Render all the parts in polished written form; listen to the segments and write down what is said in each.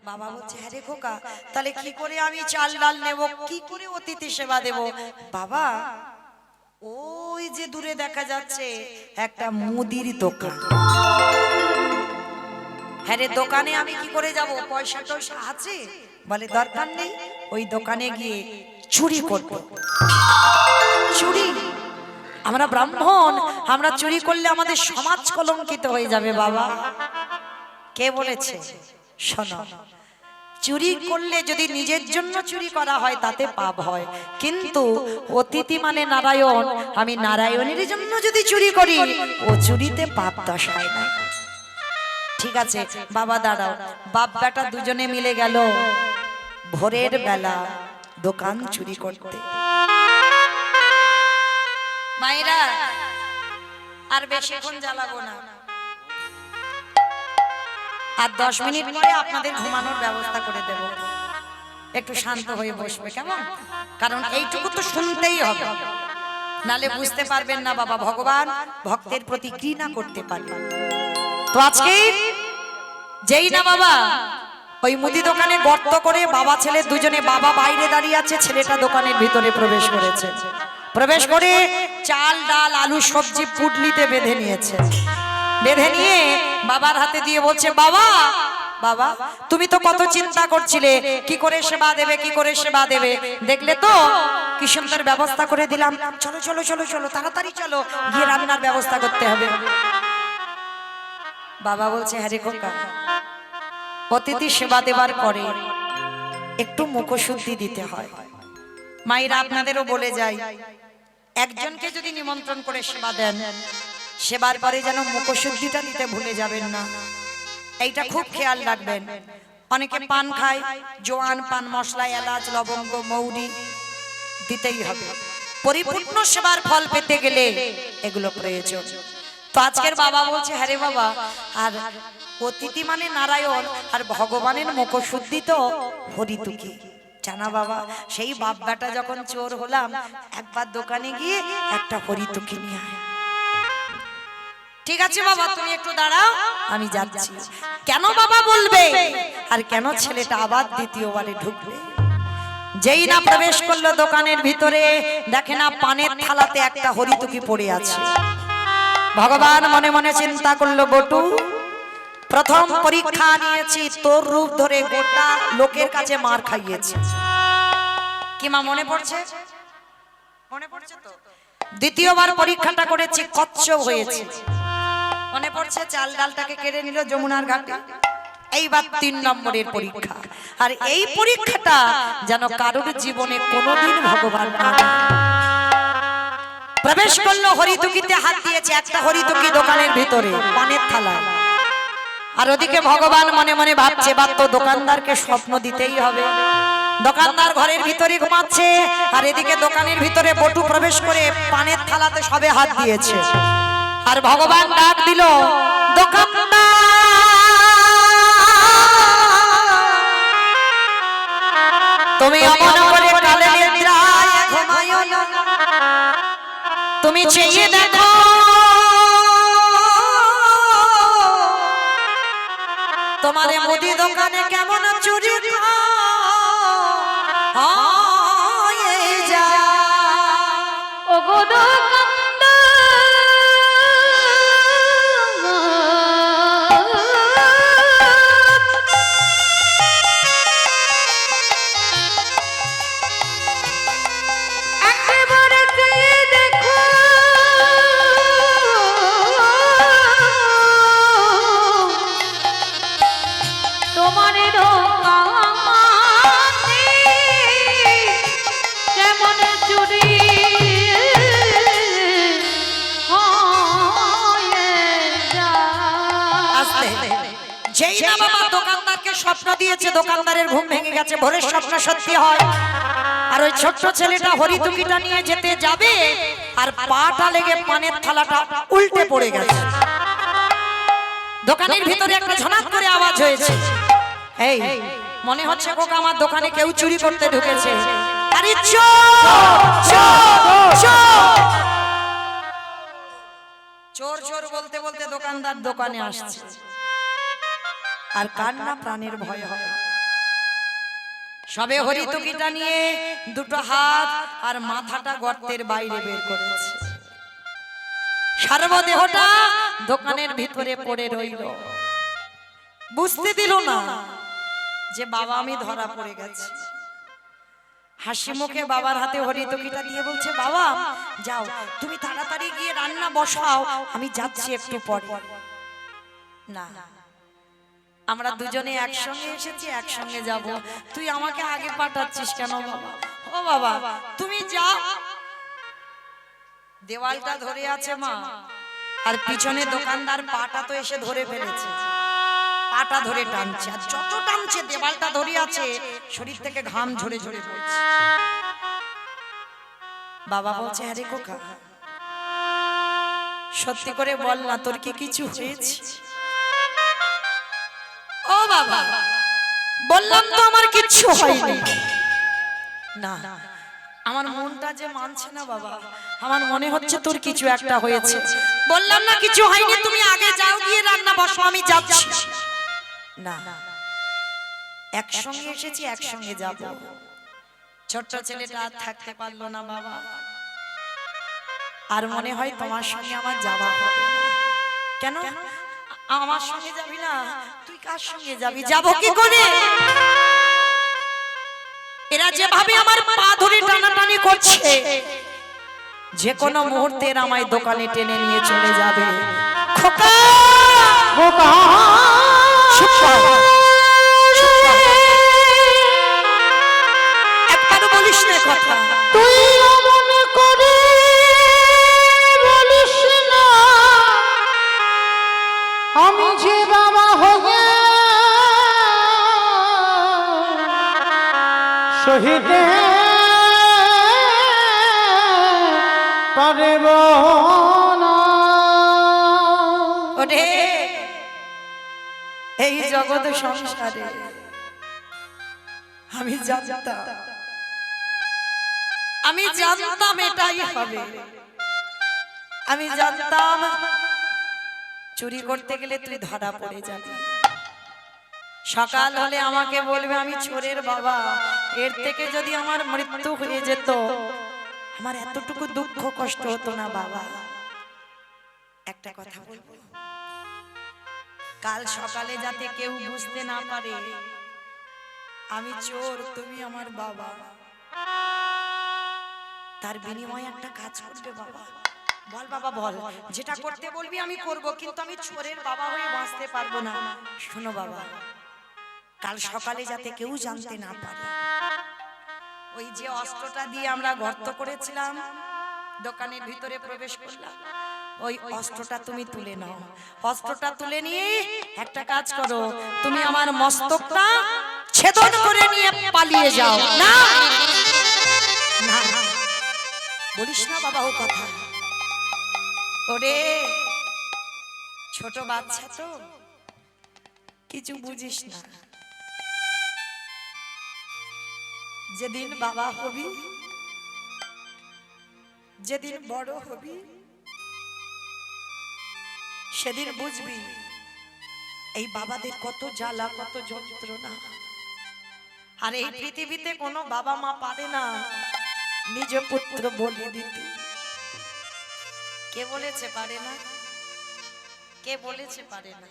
বাবা বলছে হ্যাঁ রে খোকা, তাহলে কি করে আমি চাল ডাল নেব, কি করে অতিথি সেবা দেব? বাবা ওই যে দূরে দেখা যাচ্ছে একটা মুদির দোকান। হ্যাঁ রে, দোকানে আমি কি করে যাব, পয়সা টয়সা আছে? বলে দরকার নেই, ওই দোকানে গিয়ে চুরি করব। চুরি? আমরা ব্রাহ্মণ, আমরা চুরি করলে আমাদের সমাজ কলঙ্কিত হয়ে যাবে বাবা। কে বলেছে? শোনো, চুরি করলে যদি নিজের জন্য চুরি করা হয় তাতে পাপ হয়, কিন্তু অতিথি মানে নারায়ণ, আমি নারায়ণের জন্য যদি চুরি করি ও চুরিতে পাপ দশ হয় না। ঠিক আছে বাবা দাঁড়াও। বাপ বেটা দুজনে মিলে গেল ভোরের বেলা দোকান চুরি করতে। মায়েরা আর বেশিক্ষণ জ্বালাবো না, আর 10 মিনিট পরে আপনাদের ঘুমানোর ব্যবস্থা করে দেব। একটু শান্ত হয়ে বসবে কেমন? কারণ এইটুকু তো শুনতেই হবে, নালে বুঝতে পারবেন না বাবা ভগবান ভক্তের প্রতি ঘৃণা করতে পারে। তো আজকে যেই না বাবা ওই মুদি দোকানে গর্ত করে বাবা ছেলে দুজনে, বাবা বাইরে দাঁড়িয়ে আছে, ছেলেটা দোকানের ভিতরে প্রবেশ করেছে। প্রবেশ করে চাল ডাল আলু সবজি পুটলিতে বেঁধে নিয়েছে। বেঁধে নিয়ে বাবার হাতে দিয়ে বলছে বাবা, বাবা তুমি তো কত চিন্তা করছিলে কি করে সেবা দেবে, কি করে সেবা দেবে, দেখলে তো কি সুন্দর ব্যবস্থা করে দিলাম। চলো চলো চলো চলো, তাড়াতাড়ি চলো, গিয়ে রান্নার ব্যবস্থা করতে হবে। বাবা বলছে হ্যাঁ রে খোকা, অতিথি সেবা দেবার পরে একটু মুখশুদ্ধি দিতে হয়। মায়েরা আপনাদেরও বলে যায়, একজনকে যদি নিমন্ত্রণ করে সেবা দেন, সেবার পরে যেন মুখশুদ্ধিটা দিতে ভুলে যাবেন না, এইটা খুব খেয়াল রাখবেন। অনেকে পান খায়, জোয়ান পান মশলা এলাচ লবঙ্গ মৌরি দিতেই হবে। পরিপূর্ণ সেবার ফল পেতে গেলে এগুলো প্রয়োজন। তো আজকের বাবা বলছে হ্যাঁ রে বাবা, আর অতিথি মানে নারায়ণ, আর ভগবানের মুখশুদ্ধি তো হরিতুকি জানা বাবা। সেই বাপ বেটা যখন চোর হলাম, একবার দোকানে গিয়ে একটা হরিতুকি নিয়ে আয়। ঠিক আছে বাবা তুমি একটু দাঁড়াও, আমি যাচ্ছি। কেন বাবা বলবে, আর কেন ছেলেটা আবার দ্বিতীয়বারে ঢুকবে? যেই না প্রবেশ করলো দোকানের ভিতরে, দেখে না পানের থালাতে একটা হরিতুকি পড়ে আছে। ভগবান মনে মনে চিন্তা করলো, বটু প্রথম পরীক্ষা নিয়েছি, তোর রূপ ধরে গোটা লোকের কাছে মার খাইয়েছি। কি মা মনে পড়ছে? মনে পড়ছে তো? দ্বিতীয়বার পরীক্ষাটা করেছি, কচ্ছপ হয়েছে। মনে পড়ছে? চাল ডালটাকে কেড়ে নিল যমুনার ঘাটে। এইবার 3 নম্বরের পরীক্ষা, আর এই পরীক্ষাটা যেন কারোর জীবনে কোনোদিন ভগবান না। প্রবেশ করলো, হরিতুকিতে হাত দিয়েছে, একটা হরিতুকি দোকানের ভিতরে পানের থালা। আর ওদিকে ভগবান মনে মনে ভাবছে, বাদ তো দোকানদারকে স্বপ্ন দিতেই হবে। দোকানদার ঘরের ভিতরে ঘুমাচ্ছে, আর এদিকে দোকানের ভিতরে বটু প্রবেশ করে পানের থালাতে সবে হাত দিয়েছে। আর ভগবান ডাক দিল, দোকানদার তুমি অমন করে কালে নিদ্রায় ঘুমায়ো না, তুমি চেয়ে দেখো তোমার মুদি দোকানে কেমন চুরি হয়ে যায়। ওগো যেই না বাবা দোকানদারকে স্বপ্ন দিয়েছে, দোকানদারের ঘুম ভেঙে গেছে, ভোরের স্বপ্ন সত্যি হয়। আর ওই ছোট্ট ছেলেটা হরিতুকিটা নিয়ে যেতে যাবে, আর পাটা লেগে পানের থালাটা উল্টে পড়ে গেছে। দোকানের ভিতরে একটা ঝনাক করে আওয়াজ হয়েছে, এই মনে হচ্ছে কোকা আমার দোকানে কেউ চুরি করতে ঢুকেছে। আরে চোর চোর বলতে বলতে দোকানদার দোকানে আসছে, আর কার না প্রাণের ভয় হয়। সবে হরিতকিটা নিয়ে দুটো হাত আর মাথাটা গর্তের বাইরে বের করেছে, সর্বদেহটা দোকানের ভিতরে পড়ে রইল। বুঝতে দিল না যে বাবা আমি ধরা পড়ে গেছি। হাসি মুখে বাবার হাতে হরিতকিটা দিয়ে বলছে, বাবা যাও তুমি তাড়াতাড়ি গিয়ে রান্না বসাও, আমি যাচ্ছি একটু পরে। না, আমরা দুজনে একসঙ্গে এসেছি, একসঙ্গে যাব, তুই আমাকে আগে পাঠাচ্ছিস কেন বাবা? ও বাবা তুমি যাও। দেওয়ালটা ধরে আছে মা, আর পিছনে দোকানদার পাটা তো এসে ধরে ফেলেছে, পাটা ধরে টানছে, আর যত টানছে দেওয়ালটা ধরে আছে, শরীর থেকে ঘাম ঝরে ঝরে পড়ছে। বাবা বলছে, আরে খোকা সত্যি করে বল না, তোর কি কিছু হয়েছে? ও বাবা বললাম তো আমার কিচ্ছু হয়নি। না, আমার মনটা যে মানছে না বাবা, আমার মনে হচ্ছে তোর কিছু একটা হয়েছে। বললাম না কিছু হয়নি, তুমি আগে যাও, গিয়ে রান্না বসো, আমি যাচ্ছি। না, একসঙ্গে এসেছি, একসঙ্গে যাব। ছোট্ট ছেলেটা আর থাকতে পারলো না বাবা, আর মনে হয় তোমার সঙ্গে আমার যাওয়া হবে না। কেন আমার সঙ্গে যাবি না? তুই কার সঙ্গে যাবি? যাবো কি করে? এরা যেভাবে আমার পা ধরে টানাটানি করছে, যে কোনো মুহূর্তে এরা আমায় দোকানে টেনে নিয়ে চলে যাবে। খোকা খোকা একবারও বলিস না কথা, তুই মনে করে বলিস না আমি যে বাবা হয়ে শহীদ পারব না। ওরে এই জগৎ সংসারে আমি জানতাম এটাই হবে। আমি জানতাম চুরি করতে গেলে তুই ধরা পড়ে যাবি, সকাল হলে আমাকে বলবে আমি চোরের বাবা। এর থেকে যদি আমার মৃত্যু হয়ে যেত, আমার এতটুকু দুঃখ কষ্ট হতো না বাবা। একটা কথা বলবো, কাল সকালে যাতে কেউ বুঝতে না পারে আমি চোর, তুমি আমার বাবা, তার বিনিময়ে একটা কাজ করবে বাবা। বল বাবা বল, যেটা করতে বলবি আমি করব, কিন্তু আমি চোরের বাবা হয়ে বাঁচতে পারবো না। শোনো বাবা, কাল সকালে যাতে কেউ জানতে না পারে, ওই যে অস্ত্রটা দিয়ে আমরা গর্ত করেছিলাম, দোকানের ভিতরে প্রবেশ করলাম, ওই অস্ত্রটা তুমি তুলে নাও। অস্ত্রটা তুলে নিয়ে একটা কাজ করো, তুমি আমার মস্তকটা ছেদন করে নিয়ে পালিয়ে যাও। না না বলিস না বাবা ও কথা। ওরে ছোট বাচ্চা তো, কিছু বুঝিস না। যেদিন বাবা হবি, যেদিন বড় হবি, সেদিন বুঝবি এই বাবাদের কত জ্বালা, কত যন্ত্রণা। আর এই পৃথিবীতে কোনো বাবা মা পারে না নিজ পুত্র বলে দিতে। কে বলেছে পারে না? কে বলেছে পারে না?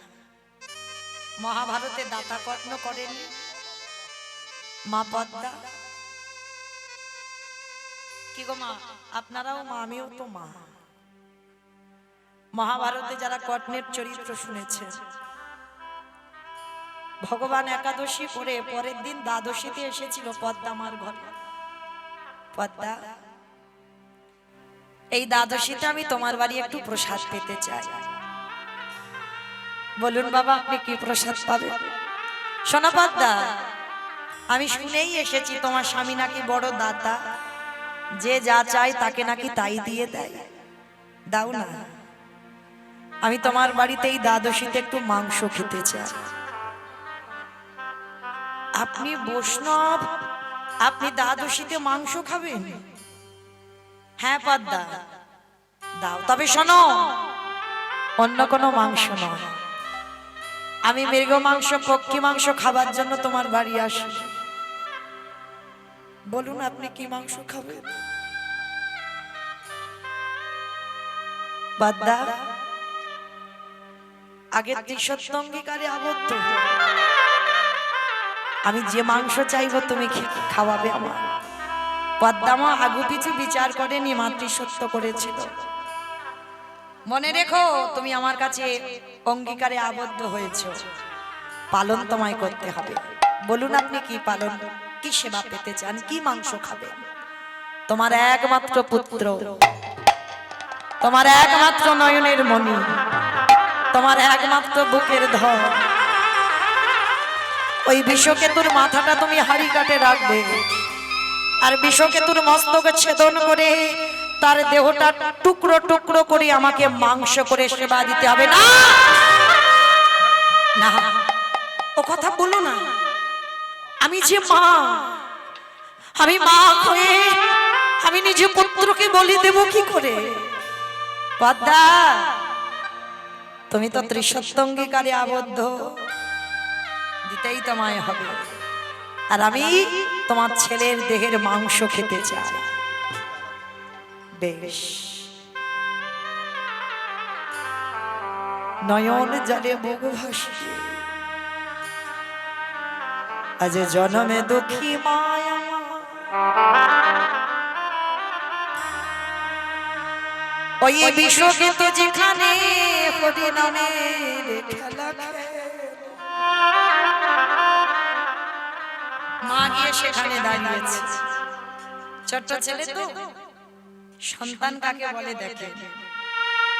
মহাভারতে দাতা কর্ণ করেনি মা পদ্মা? কি গো মা, আপনারাও মা, আমিও তো মা। মহাভারতে যারা কর্ণের চরিত্র শুনেছে, ভগবান একাদশী করে পরের দিন দ্বাদশীতে এসেছিল পদ্মা মার ঘরে। পদ্মা, এই দ্বাদশীতে আমি তোমার বাড়ি একটু প্রসাদ পেতে চাই। বলুন বাবা আপনি কি প্রসাদ পাবেন? শোনো পদ্মা, আমি শুনেই এসেছি তোমার স্বামী নাকি বড় দাতা, যে যা চায় তাকে নাকি তাই দিয়ে দেয়। দাও না, আমি তোমার বাড়িতে এই দ্বাদশীতে একটু মাংস খেতে চাই। আপনি বৈষ্ণব, আপনি দ্বাদশীতে মাংস খাবেন? হ্যাঁ পদ্মা দাও, তবে শোনো অন্য কোনো মাংস নয়। আমি মৃগ মাংস, পক্ষী মাংস খাবার জন্য তোমার বাড়ি আসি, বলুন আপনি কি মাংস খাবেন? বাদদা আগের দৃশ্যত্ব অঙ্গীকারে আবদ্ধ। আমি যে মাংস চাইবো তুমি খাওয়াবে আমার। পদ্মামা আগু পিছু বিচার করেনি, মাতৃসত্য করেছিল। মনে রেখো তুমি আমার কাছে অঙ্গীকারে আবদ্ধ হয়েছো, পালন তোমায় করতে হবে। বলুন আপনি কি পালন, কি সেবা পেতে চান, কি মাংস খাবেন? তোমার একমাত্র পুত্র, তোমার একমাত্র নয়নের মণি, তোমার একমাত্র বুকের ধর, ওই বিষকেতুর মাথাটা তুমি হাড়ি কাটে রাখবে, আর বিষকেতুর মস্তকে ছেদন করে তার দেহটা টুকরো টুকরো করে আমাকে মাংস করে সেবা দিতে হবে। না না, ও কথা বলো না। আমি যে মা, আমি মা হয়ে আমি নিজে পুত্রকে বলি দেব কি করে? পদ্মা তুমি তো ত্রিসত্য অঙ্গীকারে আবদ্ধ, দিতেই তোমায় হবে। আর আমি তোমার ছেলের দেহের মাংস খেতে চাই। বেশ, নয়ন জলে বুক ভাসিয়ে আজ জনমে দুঃখী মায়া, ওই বিশ্বকে তো যেখানে হরি নামের খেলা খেলে, মা গিয়ে সেখানে দাঁড়িয়েছে। ছোট্ট ছেলে তো, সন্তান কাকে বলে দেখে,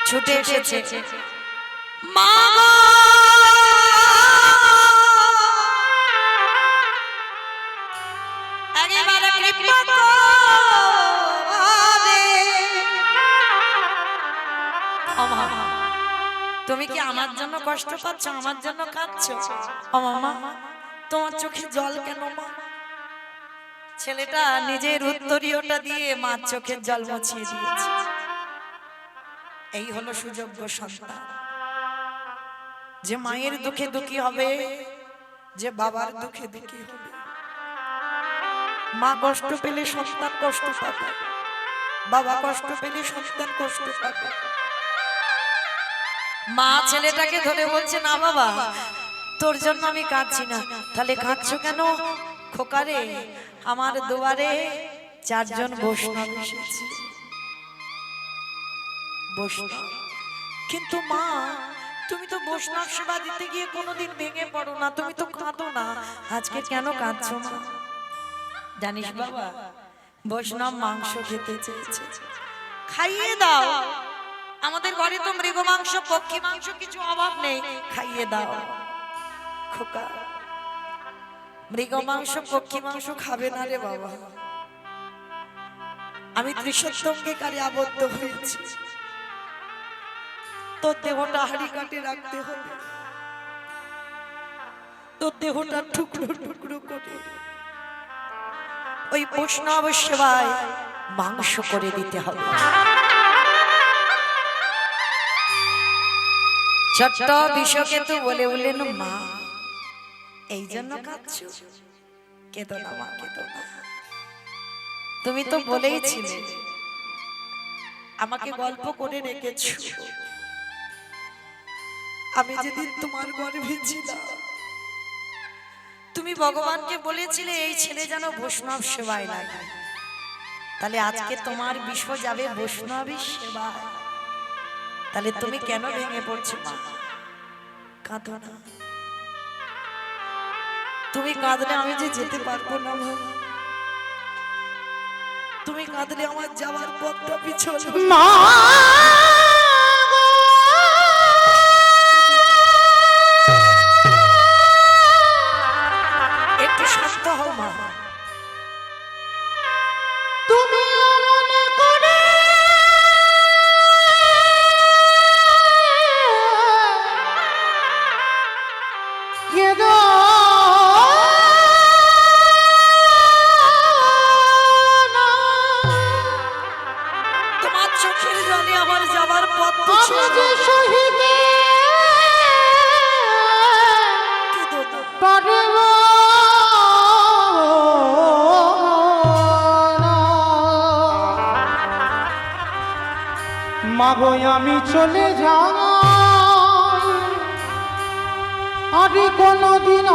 ছুটে এসেছে। মা একেবারে কৃপা করে, তুমি কি আমার জন্য কষ্ট পাচ্ছ, আমার জন্য কাঁদছো? ও মামা তোমার চোখে জল কেন মা? ছেলেটা নিজের উত্তরীয়টা দিয়ে মার চোখের জল মুছিয়ে দিয়েছে। এই হলো সুযোগ্য সন্তান, যে মায়ের দুঃখে দুঃখী হবে, যে বাবার দুঃখে দুঃখী হবে। মা কষ্ট পেলে সন্তান কষ্ট পাবে, বাবা কষ্ট পেলে সন্তান কষ্ট পাবে। মা ছেলেটাকে ধরে বলছে, না বাবা তোর জন্য আমি কাঁদছি না। তাহলে কাঁদছো কেন? খোকারে আমার দুয়ারে চারজন বৈষ্ণব এসেছে। বৈষ্ণব, কিন্তু মা তুমি তো বৈষ্ণব সেবা দিতে গিয়ে কোনোদিন ভেঙে পড়ো না, তুমি তো কাঁদো না, আজকে কেন কাঁদছো মা? জানিস বাবা, বৈষ্ণব মাংস খেতে চেয়েছে, খাইয়ে দাও। আমাদের ঘরে তো মৃগ মাংস, পক্ষী মাংস কিছু অভাব নেই, খাইয়ে দাও। খোকা মৃগ মাংস পক্ষী মাংস খাবে না রে বাবা। আমি ত্রিসত্য অঙ্গীকারে আবদ্ধ হয়েছি, তোর দেহটা হাড়ি কাটে রাখতে হবে, তোর দেহটা টুকরো টুকরো করে ওই বৈষ্ণব সেবায় মাংস করে দিতে হবে। ছোট্ট বিষকেতু বলে উঠলেন, মা এই জন্য কাঁদছো? কেঁদো না মা, কেঁদো না। তুমি তো বলেইছিলে, আমাকে গল্প করে রেখেছো, আমি যেদিন তোমার গর্ভে ছিলাম তুমি ভগবানকে বলেছিলে এই ছেলে যেন বৈষ্ণব সেবায় লাগে। তাহলে আজকে তোমার বিষ যাবে বৈষ্ণবী সেবায়। তাহলে তুমি কেন ভেঙে পড়ছো মা? কাঁদো না, তুমি কাঁদলে আমি যে যেতে পারবো না মা। তুমি কাঁদলে আমার যাওয়ার পথটা পিছল। মা একটু শান্ত হও মা। তুমি মনে করে কেঁদো না, তোমার চোখের জলে আমার যাবার পথ সহিতে পারব মাগো আমি চলে যাই আর কোনদিন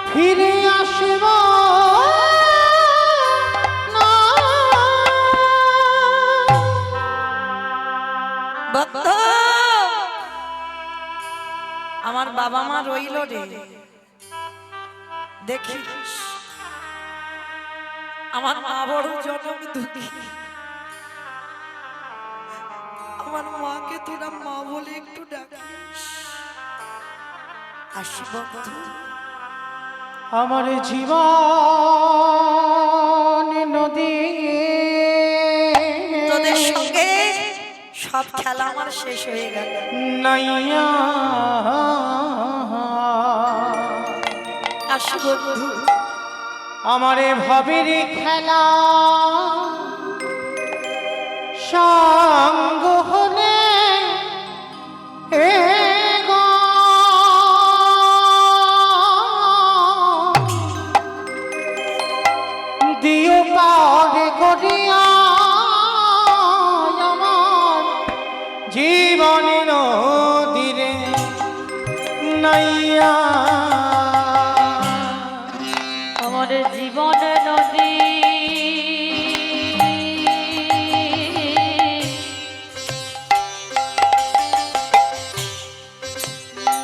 ফিরে আসব না। ভক্ত আমার বাবা মা রইল রে, দেখিস আমার মা বড় জনম দুঃখী, আমার মাকে তোরা মা বলে একটু ডাকিস। আসি ভক্ত। আমার জীবন নদী, তোদের সঙ্গে সব খেলা আমার শেষ হয়ে গেল। নাইয়া আসি বন্ধু। আমারে ভাবের খেলা সঙ্গ হলে এ গো দিও পারে করিয়া আমার জীবনে নদীরে নাইয়া। আমার জীবনে নদী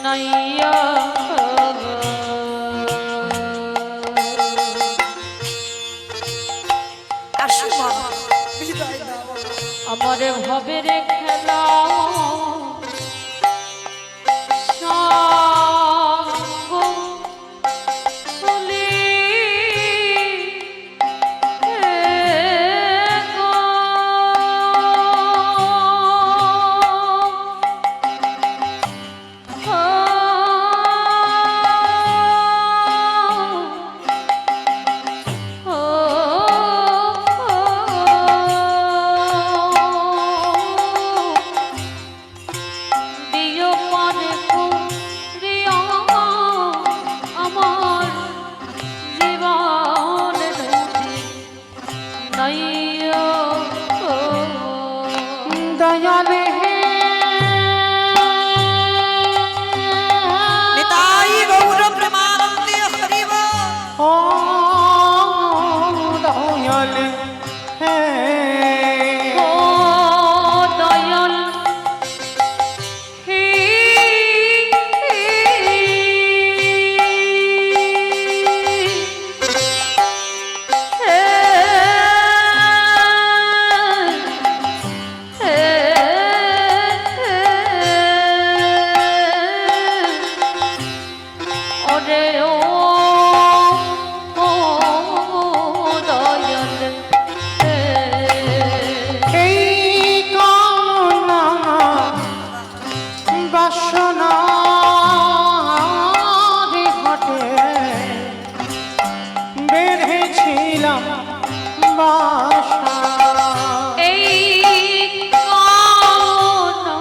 নাইয়া আসি মা, বিদায় দাও। আমার ভবের খেলা দয়ালে হে নিতাই গৌর প্রেমানন্দে হরি বল। ও দয়ালে হে দয়াল হে ওরে ও দয়াল এই কামনা বাসনা ঘটে বেঁধেছিলাম বাসা। এই কামনা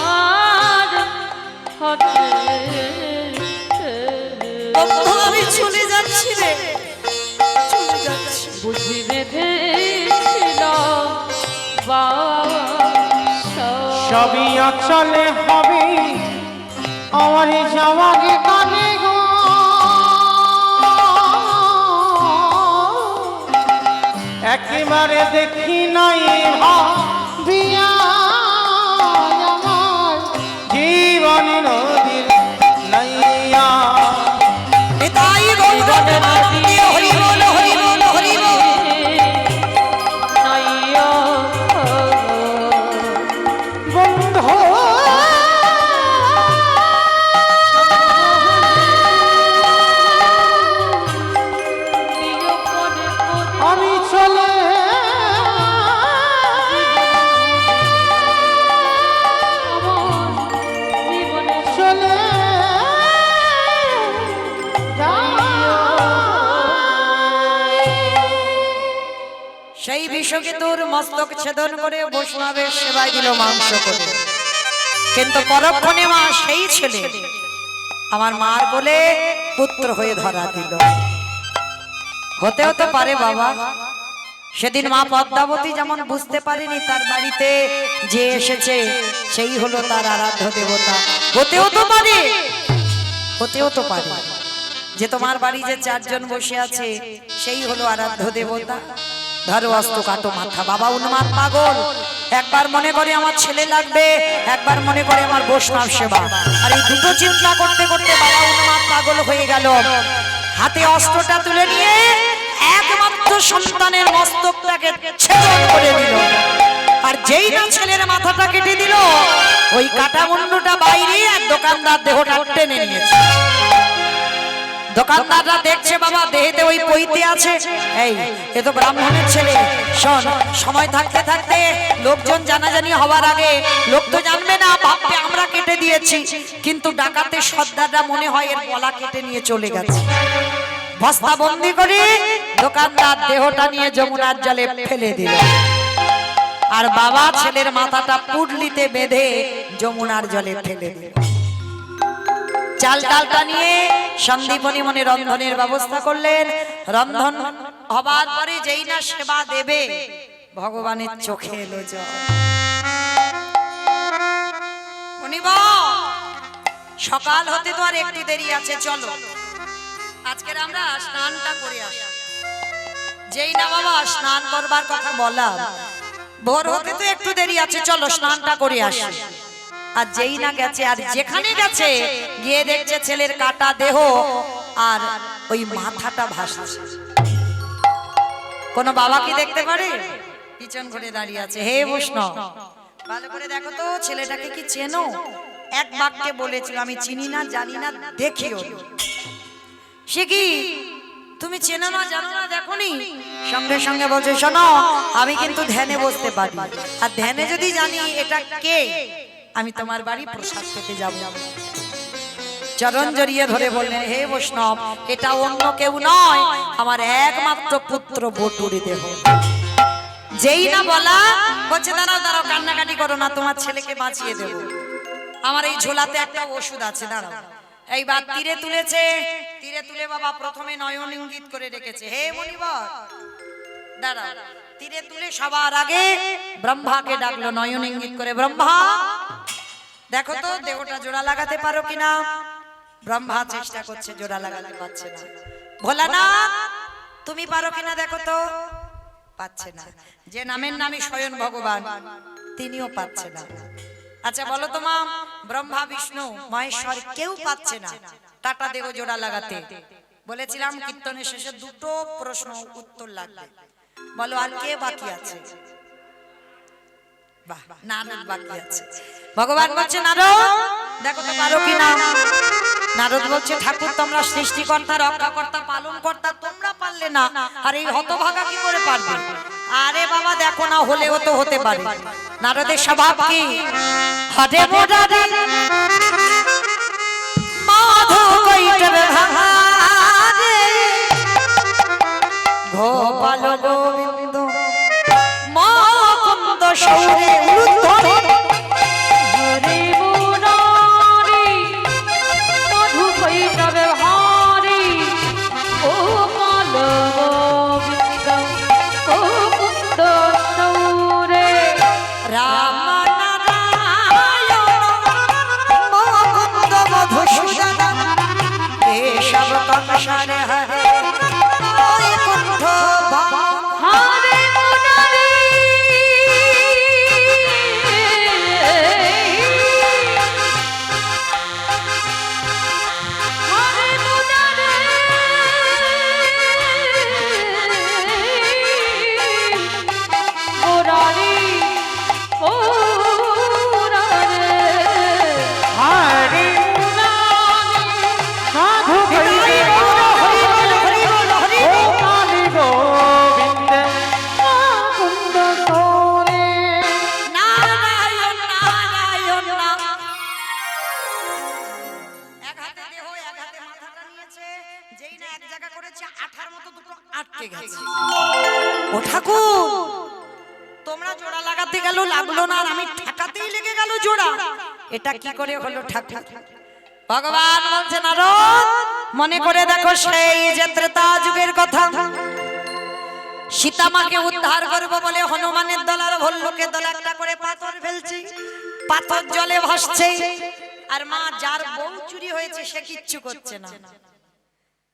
বাসনার হতে বন্ধু আমি চলে যাচ্ছি রে, চলে যাচ্ছি। বুঝি বেঁধেছিল বাসা। সবই অচলে হবে আমার যাওয়ার কানে গো। একেবারে দেখি নাই ভাবিয়া আমার জীবন নদীর নাইয়া। নিতাই গৌর প্রেমানন্দে হরি বল, হরি বল, হরি বল। নাইয়া বন্ধু আমি চলে চলে সেই বিষকে তোর মস্তক ছেদন করে বৈষ্ণবের সেবায় দিল মাংস করে। কিন্তু পরক্ষণে মা সেই ছেলে আমার মার বলে পুত্র হয়ে ধরা দিল। হতে হতে পারে বাবা, সেদিন মা পদ্মাবতী যেমন বুঝতে পারেনি তার বাড়িতে যে এসেছে সেই হলো তার আরাধ্য দেবতা। হতেও তো পারে, হতেও তো পারে যে তোমার বাড়ি যে চারজন বসে আছে সেই হলো আরাধ্য দেবতা। ধরো অস্ত্র, কাটো মাথা। বাবা উন্মাদ পাগল, একবার মনে করে আমার ছেলে লাগবে, একবার মনে করে আমার বৈষ্ণব সেবা। আর এই দুটো চিন্তা করতে করতে বাবা উন্মাদ পাগল হয়ে গেল। হাতে অস্ত্রটা তুলে নিয়ে একমাত্র সন্তানের মস্তকটাকে ছেদন করে দিল। আর যেই না ছেলের মাথাটা কেটে দিল, ওই কাটা মুন্ডুটা বাইরে এক দোকানদার দেহটা টেনে নিয়েছে। দোকানদাররা দেখছে বাবা দেহেতে ওই পৈতে আছে, এই এ তো ব্রাহ্মণের ছেলে। শোন, সময় থাকতে থাকতে লোকজন জানাজানি হওয়ার আগে, লোক তো জানবে না, ভাববে আমরা কেটে দিয়েছি, কিন্তু ডাকাতের সর্দাররা মনে হয় এর গলা কেটে নিয়ে চলে গেছে। বস্তা বন্দি করে দোকানদার দেহটা নিয়ে যমুনার জলে ফেলে দিল। আর বাবা ছেলের মাথাটা পুডলিতে বেঁধে যমুনার জলে ফেলে দিল। চাল ডালটা নিয়ে সন্দীপনী মনে রন্ধনের ব্যবস্থা করলেন। রন্ধন হবার পরে যেই না সেবা দেবে, ভগবানের চোখে এলো জল। সকাল হতে তো আর একটু দেরি আছে, চলো আজকের আমরা স্নানটা করে আসি। যেই না বাবা স্নান করবার কথা বলা, ভোর হতে তো একটু দেরি আছে, চলো স্নানটা করে আসি। আর যেই না গেছে, আর যেখানে গেছে গিয়ে দেখছে ছেলের কাটা দেহ আর ওই মাথাটা ভাসছে। কোন বাবা কি দেখতে পারে? পিছন ঘুরে দাঁড়িয়ে আছে। হে বৈষ্ণব, ভালো করে দেখো তো ছেলেটাকে কি চেনো? এক বাক্যে বলেছিল, আমি চিনি না, জানি না, দেখিও। সে কি তুমি চেনো না, জানো না, দেখোনি? সঙ্গে সঙ্গে বলছে, শোনো আমি কিন্তু ধ্যানে বসতে পারি, আর ধ্যানে যদি জানি এটা কে, আমি তোমার বাড়ি প্রসাদ পেতে যাব। চরণ জড়িয়ে ধরে বললেন, হে বৈষ্ণব, এটা অন্য কেউ নয়, আমার একমাত্র পুত্র বটুরি দেহ। যেই না বলা, বলছে দাঁড়াও দাঁড়াও, কান্নাকাটি করো না, তোমার ছেলেকে বাঁচিয়ে দেব। আমার এই ঝোলাতে একটা ওষুধ আছে, দাঁড়াও। এইবার তীরে তুলেছে, তীরে তুলে বাবা প্রথমে নয়ন ইঙ্গিত করে রেখেছে, হে মণিবর দাঁড়াও। তীরে তুলে সবার আগে ব্রহ্মাকে ডাকলো নয়ন ইঙ্গিত করে, ব্রহ্মা দেখো তো দেহটা জোড়া লাগাতে পারো কিনা। ব্রহ্মা চেষ্টা করছে, জোড়া লাগাতে পারছে না। ভোলানাথ তুমি পারো কিনা দেখো তো, পাচ্ছে না। যে নামের নামে স্বয়ং ভগবান, তিনিও পাচ্ছে না। আচ্ছা বলো তো মা, ব্রহ্মা বিষ্ণু মহেশ্বর কেউ পাচ্ছে না টাটা দেহ জোড়া লাগাতে। বলেছিলাম কীর্তনের শেষে দুটো প্রশ্ন উত্তর লাগবে। বলো আর কে বাকি আছে? বাহ, নারদ বাকি আছে। ভগবান বলছে, নারদ দেখো তো পারো কিনা। নারদ বলছে, ঠাকুর তোমরা সৃষ্টিকর্তা, রক্ষাকর্তা, পালনকর্তা, তোমরা পারলে না, আর এই হতভাগা কি করে পারবে? আরে বাবা দেখো না, হলেও তো হতে পারে। নারদের স্বভাব কি? হরে মোরারি মাধু কৈটব ভারে, গোপাল গোবিন্দ মুকুন্দ সৌরে উলুধ্বনি। হরে মুরারি মধু কৈটব ভারি, গোপাল গোবিন্দ মুকুন্দ সৌরে। রাম নারায়ণ মুকুন্দ মধুসূদন, কেশব কংসর হরে বৈকুণ্ঠ বামন। হরে মুরারি হরে মুরারি মুরারি মুরারি হরে সাধু কৈটব গোপাল গোবিন্দ মুকুন্দ সৌরে। নারায়ণ নারায়ণ নাম। এক হাতে দেহ, এক হাতে মাথাটা নিয়েছে, যেই না এক জায়গা করেছে, আঠার মতো দুটো আটকে গেছে। ও ঠাকুর, তোমরা জোড়া লাগাতে গেল লাগলো না, আর আমি ঠেকাতেই লেগে গেল জোড়া। এটা কি করে হলো ঠাকুর? ভগবান বলছেন নারদ মনে করে দেখো সেই যে ত্রেতা যুগের কথা, সীতা মাকে উদ্ধার করব বলে হনুমানের দল আর ভল্লুকের দল একটা করে পাথর ফেলছে, পাথর জলে ভাসছে, আর মা যার বউ চুরি হয়েছে সে কিচ্ছু করছে না।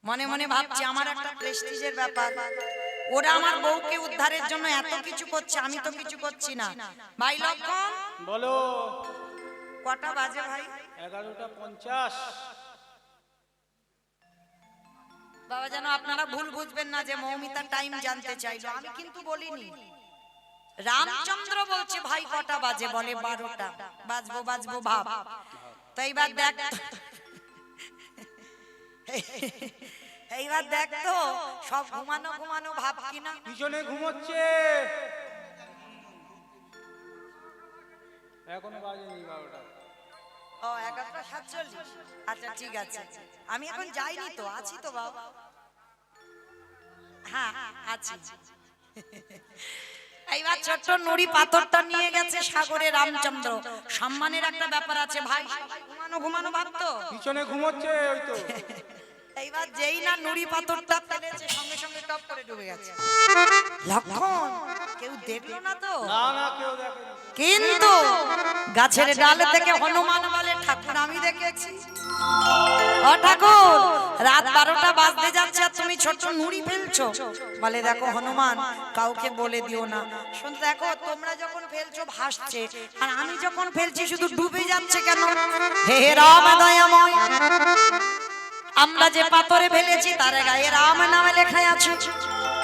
মনে মনে ভাবছে আমার একটা প্রেস্টিজের ব্যাপার, ওরা আমার বউকে উদ্ধারের জন্য এত কিছু করছে, আমি তো কিছু করছি না। ভাই লক্ষণ বলো। কটা বাজে ভাই? 11:50। বাবা যেন আপনারা ভুল বুঝবেন না যে মৌমিতা টাইম জানতে চাইলো, আমি কিন্তু বলিনি। রামচন্দ্র বলছে ভাই কটা বাজে, বলে 12টা। বাজবো বাজবো ভাব। তো এইবার দেখ, এইবার দেখ তো সব ঘুমানো ঘুমানো ভাব কিনা। পিছনে ঘুমোচ্ছে, এখনো বাজেনি 12টা। ও 11:47। আচ্ছা ঠিক আছে, আমি এখন যাইনি তো, আছি তো বাবা। হ্যাঁ আছি। এইবার ছোট্ট নুড়ি পাথরটা নিয়ে গেছে সাগরে রামচন্দ্র। সম্মানের একটা ব্যাপার আছে ভাই, সবাই ঘুমানো ঘুমানো ভাবতো। পিছনে ঘুমোচ্ছে ওই তো। এইবার যেই না নুড়ি পাথরটা ফেলেছে সঙ্গে সঙ্গে টপ করে ডুবে গেছে। লক্ষণ কেউ দেখলো না তো? না না কেউ দেখেনি। কিন্তু গাছের ডাল থেকে হনুমান বলে ঠাকুর আমি দেখেছি। ও ঠাকুর রাত 12টা বাজতে যাচ্ছে আর তুমি ছোট নুড়ি ফেলছো। বলে দেখো হনুমান কাউকে বলে দিও না। শুন দেখো তোমরা যখন ফেলছো ভাসছে, আর আমি যখন ফেলছি শুধু ডুবে যাচ্ছে কেন? হে রাম দয়াময়, আমরা যে পাথরে ফেলেছি তার গায়ে রাম নামে লেখা আছে,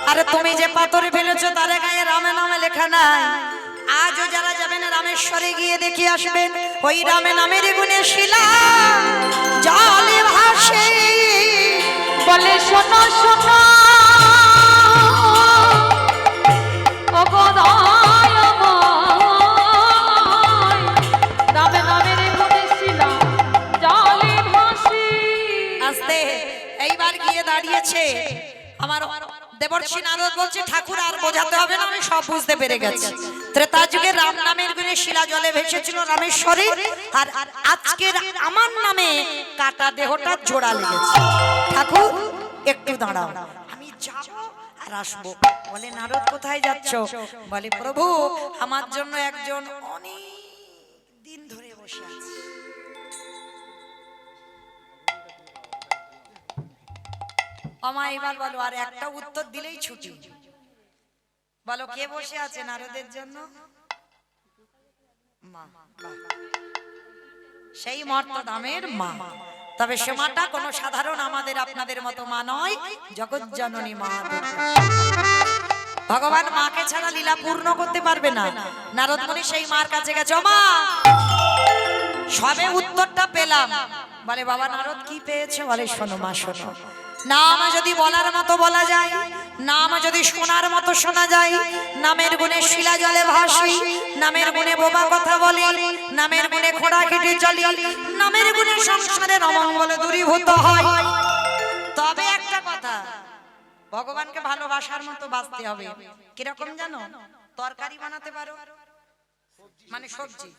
আরে তুমি যে পাথরে ফেলেছো তার গায়ে রাম নামে লেখা নাই। আজও যারা যাবেন রামেশ্বরে গিয়ে দেখে আসবেন ওই রামে নামের গুণে শিলা জলে ভাসে। বলে শোনো শোনো ও গো দয়াময়, রামে নামের গুণে শিলা জলে ভাসে। আস্তে এইবার গিয়ে দাঁড়িয়েছে আমার দেবর্ষি নারদ বলছে ঠাকুর আর বোঝাতে হবে না, আমি সব বুঝতে পেরে গেছি। ত্রেতা যুগে রাম নামের গুণে শিলা জলে ভেসেছিল রামেশ্বরে, আর আজকের আমার নামে কাটা দেহটা জোড়া লেগেছে। ঠাকুর একটু দাঁড়াও, আমি যাব আর আসবো। বলে নারদ কোথায় যাচ্ছ? বলে প্রভু আমার জন্য একজন অনেক দিন ধরে বসে আছে। আমা এবার বলো, আর একটা উত্তর দিলেই ছুটি। বলো কে বসে আছে নারদের জন্য? মা। বাহ। সেই মর্তদামের মা। তবে সে মাটা কোনো সাধারণ আমাদের আপনাদের মতো মা নয়, জগৎ জননী মা দুর্গা। ভগবান মাকে ছাড়া লীলা পূর্ণ করতে পারবে না। নারদ মুনি সেই মার কাছে গেছে, ও মা সবে উত্তরটা পেলাম। বলে বাবা নারদ কি পেয়েছে? বলে শোনো মা শোনো, নাম যদি বলার মতো বলা যায়, নাম যদি শোনার মতো শোনা যায়, নামের গুণে শিলা জলে ভাসি, নামের গুণে বোবা কথা বলি, নামের গুণে খোঁড়া কেটে চলি, নামের গুণে সংসারের অমঙ্গল দূরীভূত হয়। তবে একটা কথা, ভগবানকে ভালোবাসার মতো বাঁচতে হবে। কিরকম জানো? তরকারি বানাতে পারো, মানে সবজি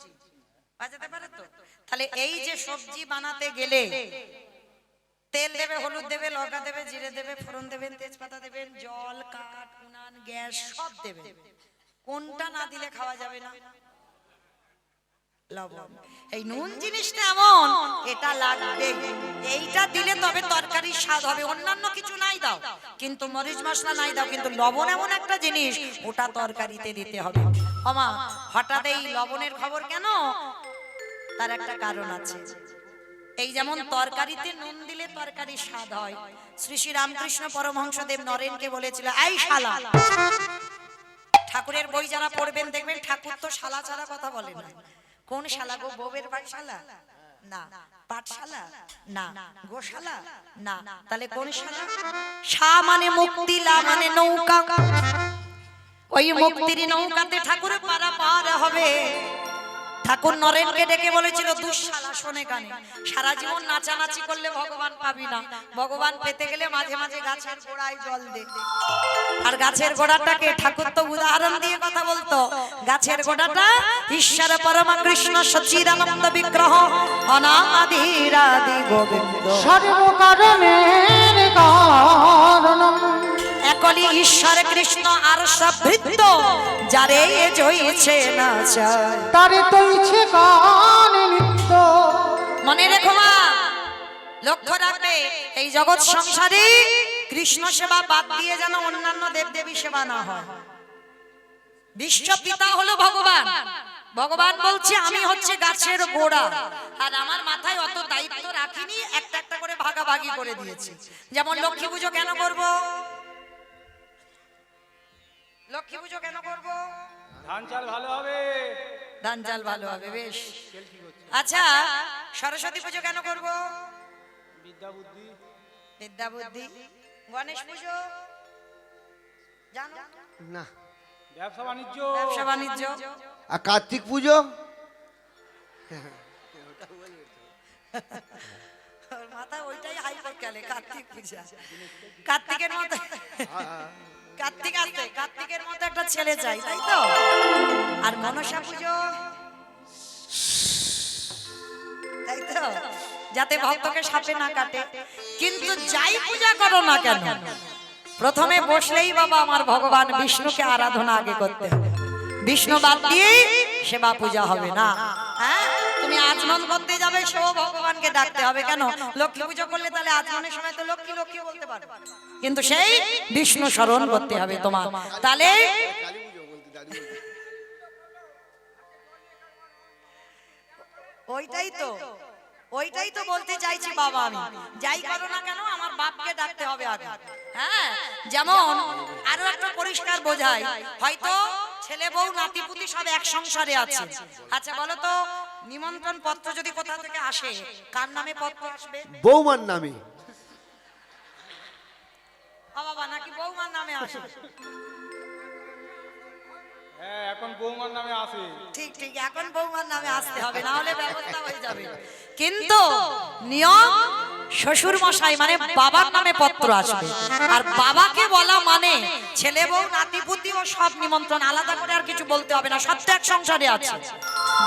বাজাতে পারো তো? তাহলে এই যে সবজি বানাতে গেলে তেল দেবে, হলুদ দেবে, লঙ্কা দেবে, জিরে দেবে, ফোড়ন দেবেন, তেজপাতা দেবেন, জল, কাঠ, উনান, গ্যাস সব দেবেন। কোনটা না দিলে খাওয়া যাবে না? লবণ। এই নুন জিনিসটা এমন, এটা লাগবে, এইটা দিলে তবে তরকারির স্বাদ হবে। অন্যান্য কিছু নাই দাও, কিন্তু মরিচ মশলা নাই দাও, কিন্তু লবণ এমন একটা জিনিস ওটা তরকারিতে দিতে হবে। ওমা হঠাৎ এই লবণের খবর কেন? তার একটা কারণ আছে। এই যেমন তরকারিতে নুন দিলে তরকারির স্বাদ হয়। শ্রী শ্রী রামকৃষ্ণ পরমহংসদেব নরেনকে বলেছিল, এই শালা। ঠাকুরের বই যারা পড়বেন দেখবেন ঠাকুর তো শালা ছাড়া কথা বলেন না। কোন শালা গো? বউয়ের পাঠশালা না, পাঠশালা না, গোশালা না, তাহলে কোন শালা? শা মানে মুক্তি, লা মানে নৌকা। ওই মুক্তির নৌকাতে ঠাকুর পারাপার হবে। ঠাকুর নরেনকে ডেকে বলেছিল দুঃশালা শোনে কানে, সারা জীবন নাচানাচি করলে ভগবান পাবি না, ভগবান পেতে গেলে মাঝে মাঝে গাছের গোড়ায় জল দে। আর গাছের গোড়াটাকে ঠাকুর তো উদাহরণ দিয়ে কথা বলতো, গাছের গোড়াটা ঈশ্বর পরমা কৃষ্ণ সচ্চিদানন্দ বিগ্রহ অনাদিরাদি গোবিন্দ সর্বকারণের কারণম একলি ঈশ্বর কৃষ্ণ আর সবৃদ্ধ যারে জয়ছে না চায় তারে তৈছে গান নিত্য। মনে রেখো মা, লক্ষ্য রাখবে এই জগৎ সংসারে কৃষ্ণ সেবা বাদ দিয়ে যেন অন্যান্য দেবদেবী সেবা না হয়। বিশ্ব পিতা হলো ভগবান, ভগবান বলছে আমি হচ্ছে গাছের গোড়া, আর আমার মাথায় অত দায়িত্ব রাখিনি, একটা একটা করে ভাগাভাগি করে দিয়েছি। যেমন লক্ষ্মী পুজো কেন করব? লক্ষ্মী পুজো কেন করব? ধান চাল ভালো হবে। ধান চাল ভালো হবে, বেশ। আচ্ছা, সরস্বতী পুজো কেন করব? বিদ্যা বুদ্ধি। বিদ্যা বুদ্ধি। গণেশ পুজো জানো? না। ব্যবসা বাণিজ্য। ব্যবসা বাণিজ্য। আর কার্তিক পুজো ওর মাথায় ওইটাই হাইকোর্ট গেলে কার্তিক পূজা। কার্তিকের মতো কার্তিক আসবে, কার্তিকের মতো একটা ছেলে চাই, তাই তো? আর মনসা পুজো, তাই তো? যাতে ভক্তকে সাপে না কাটে। কিন্তু যাই পূজা করো না কেন, প্রথমে বসলেই বাবা আমার ভগবান বিষ্ণুকে আরাধনা আগে করতে হবে। বিষ্ণু বাদ দিয়ে সেবা পূজা হবে না। হ্যাঁ, তুমি আচমন করতে যাবে, সেও ভগবানকে ডাকতে হবে। কেন? লক্ষ্মী পুজো করলে তাহলে আচমনের সময় তো লক্ষ্মী লক্ষ্মী বলতে পারবে, কিন্তু সেই বিষ্ণু স্মরণ করতে হবে তোমার। তাহলে ওইটাই তো বলতে চাইছি বাবা, আমি যাই করো না কেন আমার বাপকে ডাকতে হবে আগে। হ্যাঁ, যেমন আরো একটা পরিষ্কার বোঝায়, হয়তো ছেলে বউ নাতিপুতি সব এক সংসারে আছে। আচ্ছা বলো তো, নিমন্ত্রণ পত্র যদি কোথা থেকে আসে, কার নামে পত্র আসবে? বৌমার নামে। বাবা নাকি বৌমার নামে আসে? হ্যাঁ, এখন বৌমার নামে আসে। ঠিক ঠিক, এখন বৌমার নামে আসতে হবে, না হলে ব্যবস্থা হয়ে যাবে। কিন্তু নিয়ম শ্বশুর মশাই মানে বাবার নামে পত্র আসবে। আর বাবাকে বলা মানে ছেলে বউ নাতিপুতি ও সব নিমন্ত্রণ, আলাদা করে আর কিছু বলতে হবে না, সব তো এক সংসারে আছে।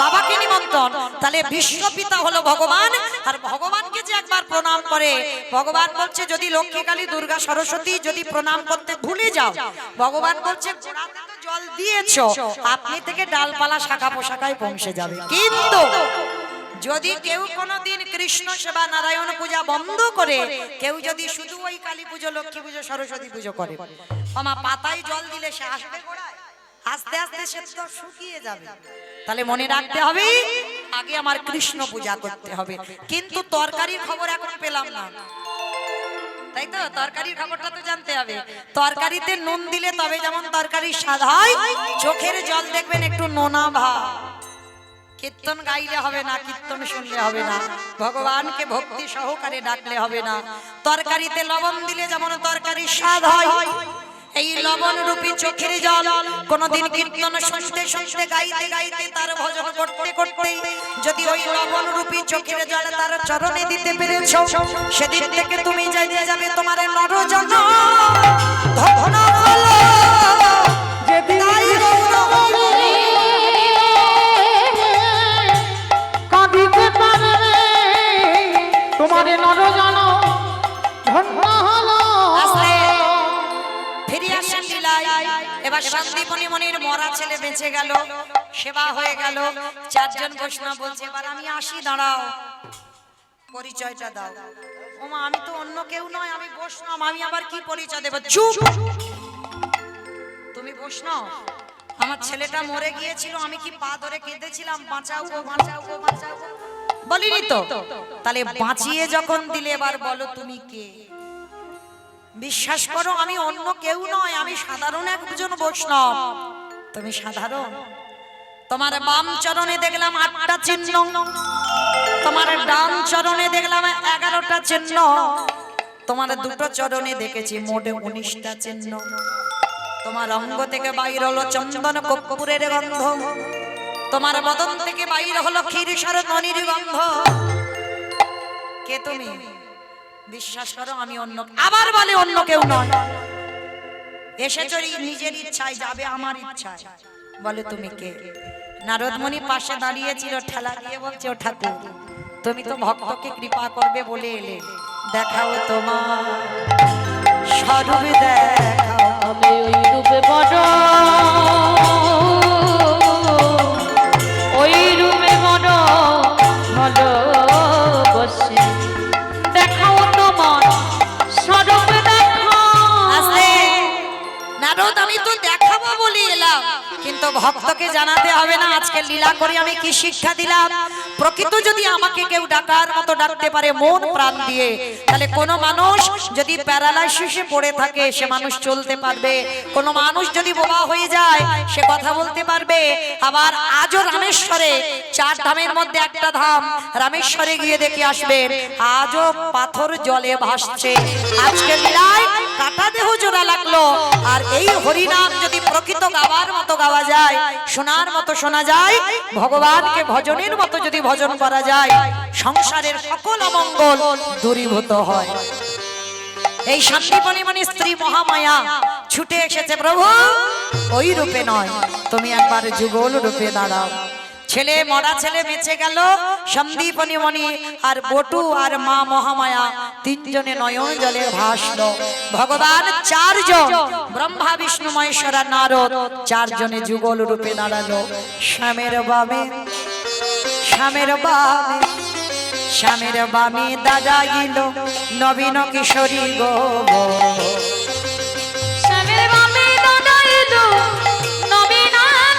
বাবাকে নিমন্ত্রণ, তাহলে বিশ্বপিতা হলো ভগবান। আর ভগবানকে যে একবার প্রণাম করে, ভগবান বলছে যদি লক্ষ্মী কালী দুর্গা সরস্বতী যদি প্রণাম করতে ভুলে যাও, ভগবান বলছে গোড়াতে তো জল দিয়েছো, আপনি থেকে ডালপালা শাখা পোশাকায় পৌঁছে যাবে। কিন্তু যদি কেউ কোনোদিন কৃষ্ণ সেবা নারায়ণ পূজা বন্ধ করে, কেউ যদি শুধু ওই কালী পুজো লক্ষ্মী পুজো সরস্বতী পুজো করে, আমার পাতায় জল দিলে সে আসবে গোড়ায়? আস্তে আস্তে সে তো শুকিয়ে যাবে। তাহলে মনে রাখতে হবে আগে আমার কৃষ্ণ পূজা করতে হবে। কিন্তু তরকারির খবর এখন পেলাম না, তাই তো? তরকারির খবরটা তো জানতে হবে। তরকারিতে নুন দিলে তবে যেমন তরকারির স্বাদ হয়, চোখের জল দেখবেন একটু নোনা ভাব। কীর্তন গাইলে হবে না, কীর্তন শুনলে হবে না, ভগবানকে ভক্তি সহকারে ডাকলে হবে না। তরকারিতে লবণ দিলে যেমন তরকারির স্বাদ হয়, এই লবণ রূপী চোখের জল কোনদিন কীর্তন শুনতে শুনতে গাইতে গাইতে তার ভজন করতে করতে যদি ওই লবণ রূপী চোখের জল তার চরণে দিতে পেরেছো, সেদিন থেকে তুমি জানিয়ে যাবে তোমার নরজন্ম ধন্য হলো। তাই কাঁদিতে পারে তোমার নরজন ধন্য হলো। আসলে ফিরে আসেন লীলায়। এবার সন্দীপনী মনির মরা ছেলে বেঁচে গেল, সেবা হয়ে গেল, চারজন বৈষ্ণব বলছে এবার আমি আসি, দাঁড়াও, পরিচয়টা দাও। ওমা আমি তো অন্য কেউ নয়, আমি বৈষ্ণব, আমি আবার কি পরিচয় দেব? চুপ! তুমি বৈষ্ণব? আমার ছেলেটা মরে গিয়েছিল, আমি কি পা ধরে কেঁদেছিলাম বাঁচাও গো বাঁচাও গো বাঁচাও গো? বলিনি তো? তাহলে বাঁচিয়ে যখন দিলে এবার বলো তুমি কে? বিশ্বাস করো আমি অন্য কেউ নয়, আমি সাধারণ একজন বৈষ্ণব। তুমি সাধারণ? তোমার বাম চরণে দেখলাম 8টা চিহ্ন, তোমার ডান চরণে দেখলাম 11টা চিহ্ন, তোমার দুটো চরণে দেখেছি মোট 19টা চিহ্ন। তোমার অঙ্গ থেকে বাইর হলো চন্দন কর্পূরের গন্ধ, তোমার বদন থেকে বাইর হলো ক্ষীরসার মনির গন্ধ। কে তুমি? বিশ্বাস করো আমি অন্য, আবার বলে অন্য কেউ নয়। এসেছো নিজের ইচ্ছায়, যাবে আমার ইচ্ছায়। বলে তুমি কে? নারদ মুনি পাশে দাঁড়িয়েছিল, ঠেলা দিয়ে বলছে, ও ঠাকুর, তুমি তো ভক্তকে কৃপা করবে বলে এলে, দেখাও তোমার স্বরূপ দেখাও। আমি ওই রূপে বড়, ওই রূপে বড় ভালোবাসি, দেখাও তোমার স্বরূপ দেখাও। আস্তে, নারদ আমি তো দেখাবো বলে এলাম, কিন্তু ভক্তকে জানাতে হবে না আজকে লীলা করে আমি কি শিক্ষা দিলাম। প্রকৃত যদি আমাকে কেউ ডাকার মতো ডাকতে পারে মন প্রাণ দিয়ে, তাহলে কোনো মানুষ যদি প্যারালাইসিসে পড়ে থাকে সে মানুষ চলতে পারবে, কোনো মানুষ যদি বোবা হয়ে যায় সে কথা বলতে পারবে। আবার আজও রামেশ্বরে, 4 ধামের মধ্যে একটা ধাম, রামেশ্বরে গিয়ে দেখে আসবেন আজও পাথর জলে ভাসছে। আজকে লীলায় কাটা দেহ জোড়া লাগলো, আর এই হরিনাম যদি প্রকৃত গাওয়ার মতো গাওয়া যায়, শোনার মতো শোনা যায়, ভগবানকে ভজনের মতো যদি ভজন করা যায়, সংসারের সকল অমঙ্গল দূরীভূত হয়। এই সন্দীপনী মানে স্ত্রী মহামায়া ছুটে এসেছে, প্রভু ওই রূপে নয়, তুমি একবার যুগল রূপে দাঁড়াও। ছেলে মরা ছেলে বেঁচে গেল, সন্দীপনী মণি আর বটু আর মা মহামায়া 3 জনে নয়ন জলে ভাসলো। ভগবান 4 জন, ব্রহ্মা বিষ্ণু মহেশ্বর আর নারদ 4 জনে যুগল রূপে দাঁড়ালো। শ্যামের বামে, শ্যামের বামে, শ্যামের বামে দাঁড়াইল নবীন কিশোরী গো। শ্যামের বামে দাঁড়াইল নবীন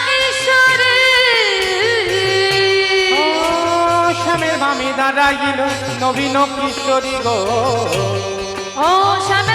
কিশোরী। শ্যামের বামে দাঁড়াইল নবীন কিশোরী গো। ও শ্যামের